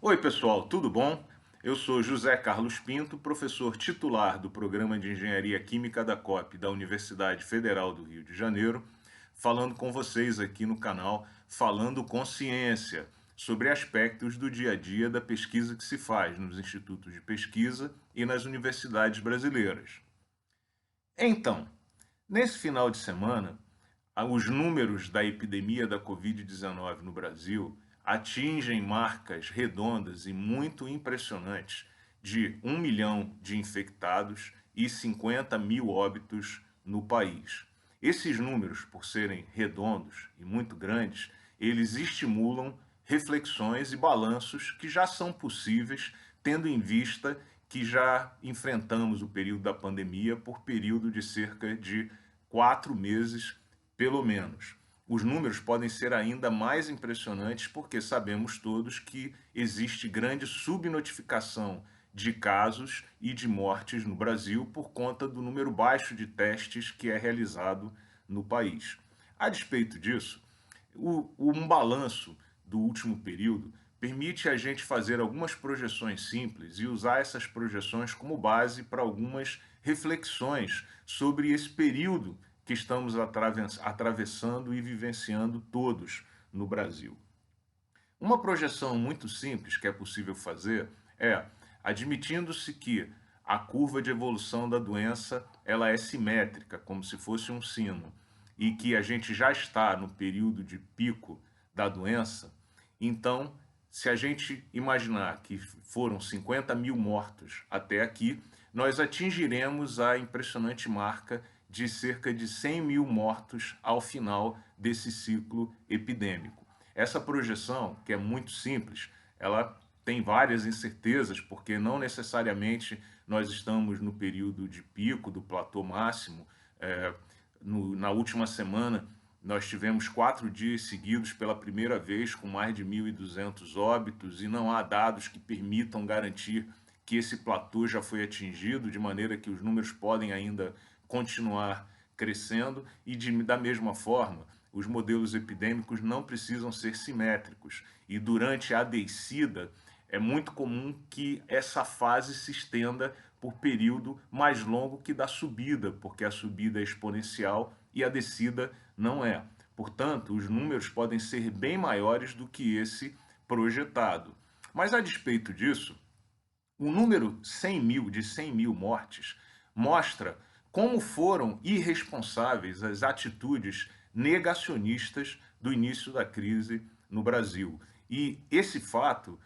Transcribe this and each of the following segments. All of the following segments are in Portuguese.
Oi, pessoal, tudo bom? Eu sou José Carlos Pinto, professor titular do Programa de Engenharia Química da COP da Universidade Federal do Rio de Janeiro, falando com vocês aqui no canal Falando com Ciência, sobre aspectos do dia a dia da pesquisa que se faz nos institutos de pesquisa e nas universidades brasileiras. Então, nesse final de semana, os números da epidemia da Covid-19 no Brasil atingem marcas redondas e muito impressionantes de 1 milhão de infectados e 50 mil óbitos no país. Esses números, por serem redondos e muito grandes, eles estimulam reflexões e balanços que já são possíveis, tendo em vista que já enfrentamos o período da pandemia por período de cerca de 4 meses, pelo menos. Os números podem ser ainda mais impressionantes porque sabemos todos que existe grande subnotificação de casos e de mortes no Brasil por conta do número baixo de testes que é realizado no país. A despeito disso, um balanço do último período permite a gente fazer algumas projeções simples e usar essas projeções como base para algumas reflexões sobre esse período que estamos atravessando e vivenciando todos no Brasil. Uma projeção muito simples que é possível fazer é, admitindo-se que a curva de evolução da doença ela é simétrica, como se fosse um sino, e que a gente já está no período de pico da doença, então, se a gente imaginar que foram 50 mil mortos até aqui, nós atingiremos a impressionante marca de cerca de 100 mil mortos ao final desse ciclo epidêmico. Essa projeção, que é muito simples, ela tem várias incertezas, porque não necessariamente nós estamos no período de pico do platô máximo. Na última semana, nós tivemos 4 dias seguidos pela primeira vez com mais de 1.200 óbitos e não há dados que permitam garantir que esse platô já foi atingido, de maneira que os números podem ainda continuar crescendo e, da mesma forma, os modelos epidêmicos não precisam ser simétricos. E durante a descida, é muito comum que essa fase se estenda por período mais longo que da subida, porque a subida é exponencial e a descida não é. Portanto, os números podem ser bem maiores do que esse projetado. Mas a despeito disso, o número 100 mil, de 100 mil mortes, mostra como foram irresponsáveis as atitudes negacionistas do início da crise no Brasil. E esse fato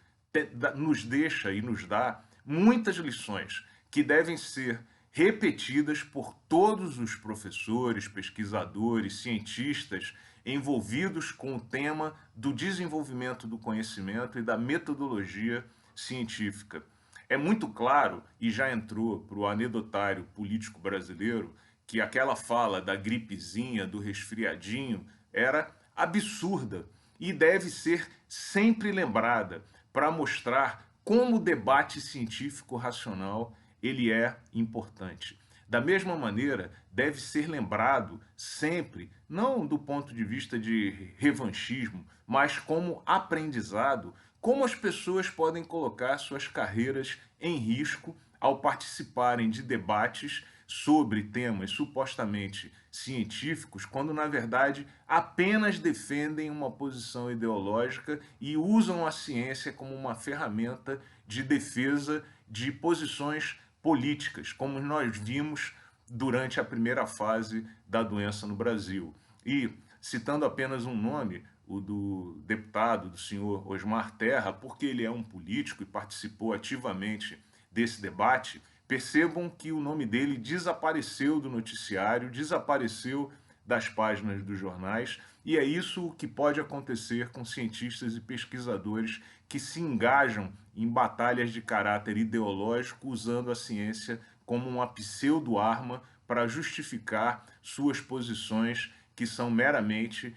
nos deixa e nos dá muitas lições que devem ser repetidas por todos os professores, pesquisadores, cientistas envolvidos com o tema do desenvolvimento do conhecimento e da metodologia científica. É muito claro, e já entrou para o anedotário político brasileiro, que aquela fala da gripezinha, do resfriadinho, era absurda e deve ser sempre lembrada para mostrar como o debate científico racional ele é importante. Da mesma maneira, deve ser lembrado sempre, não do ponto de vista de revanchismo, mas como aprendizado, como as pessoas podem colocar suas carreiras em risco ao participarem de debates sobre temas supostamente científicos, quando na verdade apenas defendem uma posição ideológica e usam a ciência como uma ferramenta de defesa de posições políticas, como nós vimos durante a primeira fase da doença no Brasil. E, citando apenas um nome, o do deputado, do senhor Osmar Terra, porque ele é um político e participou ativamente desse debate, percebam que o nome dele desapareceu do noticiário, desapareceu das páginas dos jornais, e é isso que pode acontecer com cientistas e pesquisadores que se engajam em batalhas de caráter ideológico usando a ciência como uma pseudo-arma para justificar suas posições que são meramente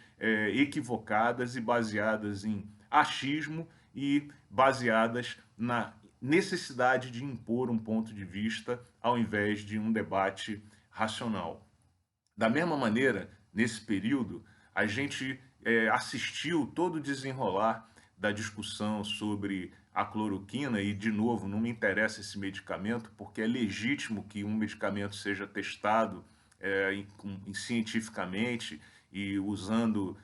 equivocadas e baseadas em achismo e baseadas na necessidade de impor um ponto de vista ao invés de um debate racional. Da mesma maneira, nesse período, a gente assistiu todo o desenrolar da discussão sobre a cloroquina, e de novo, não me interessa esse medicamento, porque é legítimo que um medicamento seja testado cientificamente e usando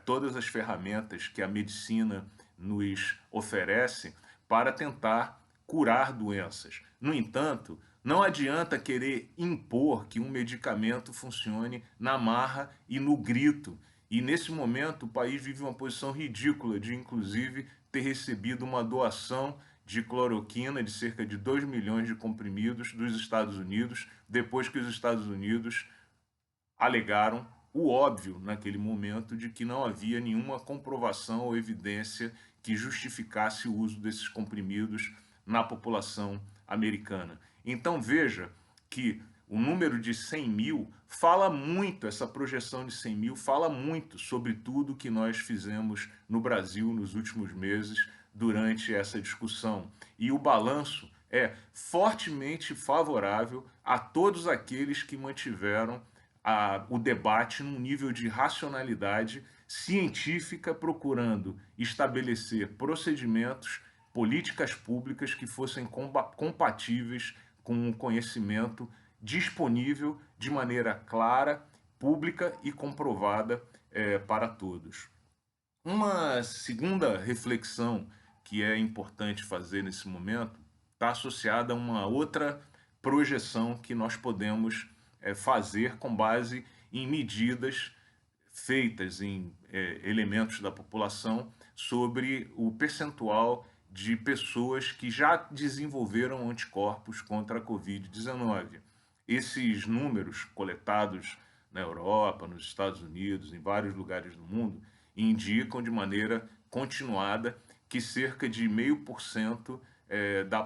todas as ferramentas que a medicina nos oferece para tentar curar doenças. No entanto, não adianta querer impor que um medicamento funcione na marra e no grito. E nesse momento o país vive uma posição ridícula de, inclusive, ter recebido uma doação de cloroquina de cerca de 2 milhões de comprimidos dos Estados Unidos, depois que os Estados Unidos alegaram o óbvio naquele momento de que não havia nenhuma comprovação ou evidência que justificasse o uso desses comprimidos na população americana. Então veja que o número de 100 mil fala muito, essa projeção de 100 mil fala muito sobre tudo que nós fizemos no Brasil nos últimos meses durante essa discussão. E o balanço é fortemente favorável a todos aqueles que mantiveram o debate num nível de racionalidade científica, procurando estabelecer procedimentos, políticas públicas que fossem compatíveis com o conhecimento disponível de maneira clara, pública e comprovada para todos. Uma segunda reflexão que é importante fazer nesse momento está associada a uma outra projeção que nós podemos fazer com base em medidas feitas em elementos da população sobre o percentual de pessoas que já desenvolveram anticorpos contra a Covid-19. Esses números coletados na Europa, nos Estados Unidos, em vários lugares do mundo, indicam de maneira continuada que cerca de 0,5% da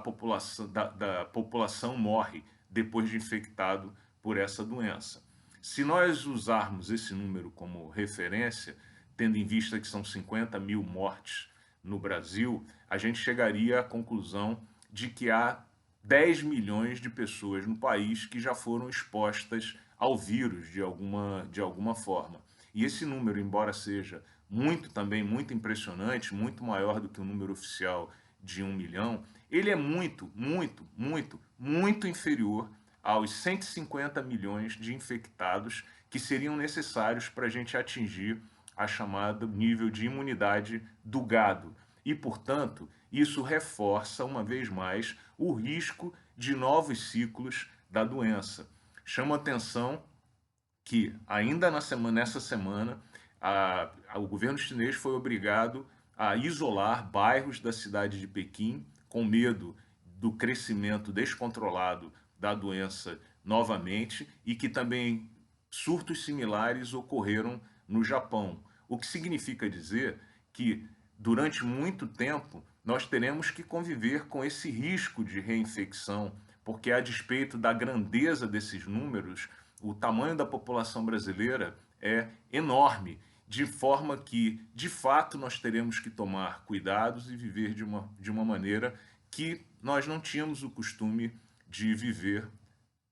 população morre depois de infectado por essa doença. Se nós usarmos esse número como referência, tendo em vista que são 50 mil mortes no Brasil, a gente chegaria à conclusão de que há 10 milhões de pessoas no país que já foram expostas ao vírus de alguma forma. E esse número, embora seja também muito impressionante, muito maior do que o número oficial de 1 milhão, ele é muito inferior aos 150 milhões de infectados que seriam necessários para a gente atingir a chamada nível de imunidade do gado. E, portanto, isso reforça, uma vez mais, o risco de novos ciclos da doença. Chama atenção que, ainda nessa semana, o governo chinês foi obrigado a isolar bairros da cidade de Pequim, com medo do crescimento descontrolado da doença novamente, e que também surtos similares ocorreram no Japão. O que significa dizer que, durante muito tempo, nós teremos que conviver com esse risco de reinfecção, porque, a despeito da grandeza desses números, o tamanho da população brasileira é enorme, de forma que, de fato, nós teremos que tomar cuidados e viver de uma maneira que nós não tínhamos o costume de viver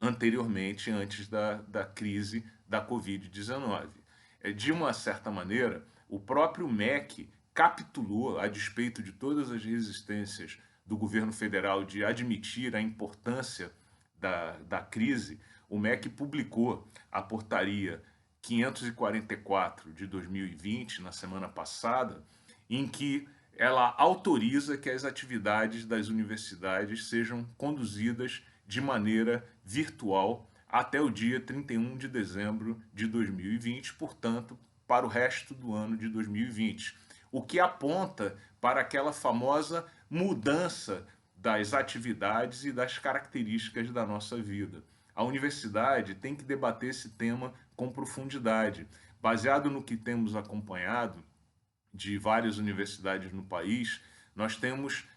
anteriormente, antes da crise da Covid-19. De uma certa maneira, o próprio MEC capitulou, a despeito de todas as resistências do governo federal de admitir a importância da crise. O MEC publicou a portaria 544 de 2020, na semana passada, em que ela autoriza que as atividades das universidades sejam conduzidas de maneira virtual até o dia 31 de dezembro de 2020, portanto, para o resto do ano de 2020. O que aponta para aquela famosa mudança das atividades e das características da nossa vida. A universidade tem que debater esse tema com profundidade. Baseado no que temos acompanhado de várias universidades no país, nós temos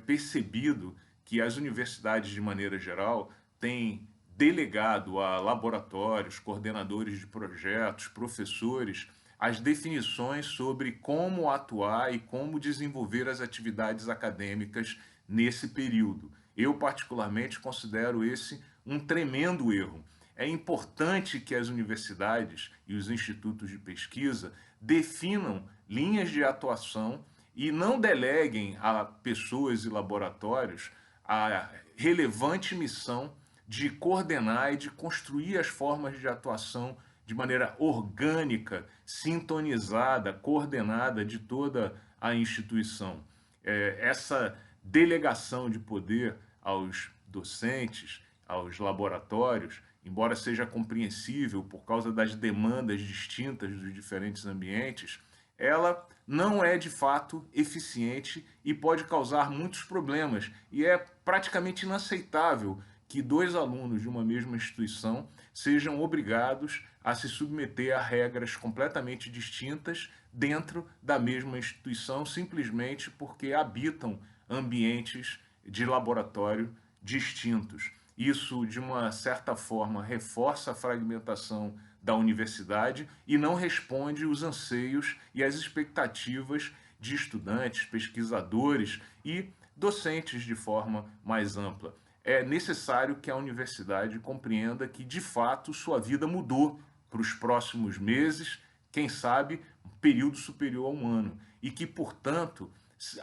percebido que as universidades, de maneira geral, têm delegado a laboratórios, coordenadores de projetos, professores, as definições sobre como atuar e como desenvolver as atividades acadêmicas nesse período. Eu, particularmente, considero esse um tremendo erro. É importante que as universidades e os institutos de pesquisa definam linhas de atuação e não deleguem a pessoas e laboratórios a relevante missão de coordenar e de construir as formas de atuação de maneira orgânica, sintonizada, coordenada de toda a instituição. Essa delegação de poder aos docentes, aos laboratórios, embora seja compreensível por causa das demandas distintas dos diferentes ambientes, ela não é de fato eficiente e pode causar muitos problemas. E é praticamente inaceitável que dois alunos de uma mesma instituição sejam obrigados a se submeter a regras completamente distintas dentro da mesma instituição, simplesmente porque habitam ambientes de laboratório distintos. Isso, de uma certa forma, reforça a fragmentação da universidade e não responde os anseios e as expectativas de estudantes, pesquisadores e docentes de forma mais ampla. É necessário que a universidade compreenda que, de fato, sua vida mudou para os próximos meses, quem sabe, um período superior a um ano, e que, portanto,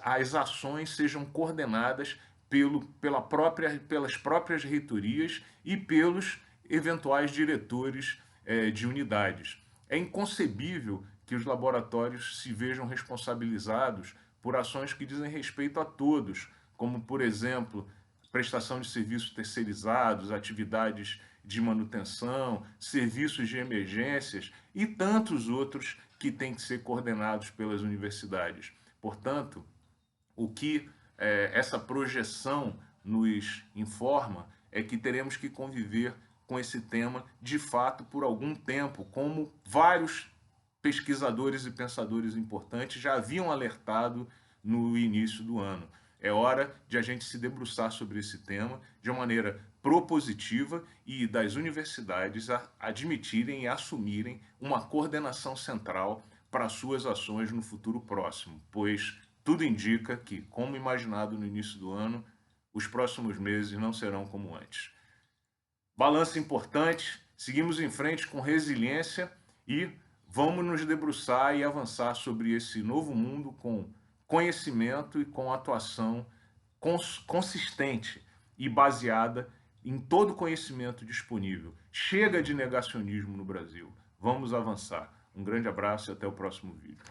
as ações sejam coordenadas pelas próprias reitorias e pelos eventuais diretores de unidades. É inconcebível que os laboratórios se vejam responsabilizados por ações que dizem respeito a todos, como, por exemplo, prestação de serviços terceirizados, atividades de manutenção, serviços de emergências e tantos outros que têm que ser coordenados pelas universidades. Portanto, o que essa projeção nos informa é que teremos que conviver com esse tema de fato por algum tempo, como vários pesquisadores e pensadores importantes já haviam alertado no início do ano. É hora de a gente se debruçar sobre esse tema de uma maneira propositiva e das universidades admitirem e assumirem uma coordenação central para suas ações no futuro próximo, pois tudo indica que, como imaginado no início do ano, os próximos meses não serão como antes. Balanço importante, seguimos em frente com resiliência e vamos nos debruçar e avançar sobre esse novo mundo com conhecimento e com atuação consistente e baseada em todo o conhecimento disponível. Chega de negacionismo no Brasil. Vamos avançar. Um grande abraço e até o próximo vídeo.